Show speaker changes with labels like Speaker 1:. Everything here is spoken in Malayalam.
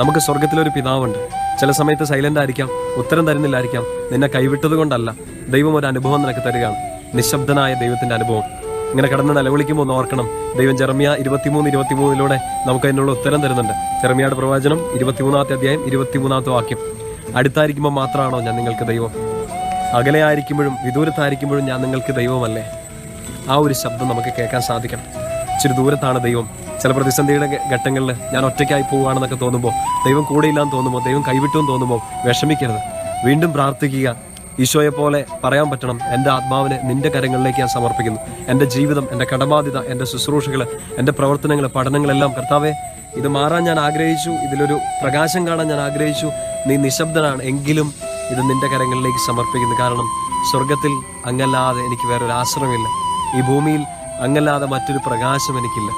Speaker 1: നമുക്ക് സ്വർഗത്തിലൊരു പിതാവുണ്ട്. ചില സമയത്ത് സൈലന്റ് ആയിരിക്കാം, ഉത്തരം തരുന്നില്ലായിരിക്കാം. നിന്നെ കൈവിട്ടത് കൊണ്ടല്ല, ദൈവം ഒരു അനുഭവം നിനക്ക് തരികയാണ്. നിശബ്ദനായ ദൈവത്തിന്റെ അനുഭവം. ഇങ്ങനെ കിടന്ന് നിലവിളിക്കുമ്പോൾ ഒന്ന് ഓർക്കണം, ദൈവം ജെറമ്യ 23:23 നമുക്ക് അതിനുള്ള ഉത്തരം തരുന്നുണ്ട്. ജെറമ്യയുടെ പ്രവചനം 23 അധ്യായം 23 വാക്യം. അടുത്തായിരിക്കുമ്പോൾ മാത്രമാണോ ഞാൻ നിങ്ങൾക്ക് ദൈവം? അകലെ ആയിരിക്കുമ്പോഴും വിദൂരത്തായിരിക്കുമ്പോഴും ഞാൻ നിങ്ങൾക്ക് ദൈവമല്ലേ? ആ ഒരു ശബ്ദം നമുക്ക് കേൾക്കാൻ സാധിക്കണം. ഇച്ചിരി ദൂരത്താണ് ദൈവം. ചില പ്രതിസന്ധിയുടെ ഘട്ടങ്ങളിൽ ഞാൻ ഒറ്റയ്ക്കായി പോവുകയാണെന്നൊക്കെ തോന്നുമ്പോൾ, ദൈവം കൂടെയില്ലാന്ന് തോന്നുമ്പോൾ, ദൈവം കൈവിട്ടുമെന്ന് തോന്നുമ്പോൾ വിഷമിക്കരുത്. വീണ്ടും പ്രാർത്ഥിക്കുക. ഈശോയെ പോലെ പറയാൻ പറ്റണം, എൻ്റെ ആത്മാവിനെ നിന്റെ കരങ്ങളിലേക്ക് ഞാൻ സമർപ്പിക്കുന്നു. എൻ്റെ ജീവിതം, എൻ്റെ കടബാധ്യത, എൻ്റെ ശുശ്രൂഷകൾ, എൻ്റെ പ്രവർത്തനങ്ങൾ, പഠനങ്ങളെല്ലാം കർത്താവേ, ഇത് മാറാൻ ഞാൻ ആഗ്രഹിച്ചു, ഇതിലൊരു പ്രകാശം കാണാൻ ഞാൻ ആഗ്രഹിച്ചു. നീ നിശബ്ദനാണ്, എങ്കിലും ഇത് നിന്റെ കരങ്ങളിലേക്ക് സമർപ്പിക്കുന്നു. കാരണം സ്വർഗത്തിൽ അങ്ങല്ലാതെ എനിക്ക് വേറൊരു ആശ്രയമില്ല. ഈ ഭൂമിയിൽ അങ്ങല്ലാതെ മറ്റൊരു പ്രകാശം എനിക്കില്ല.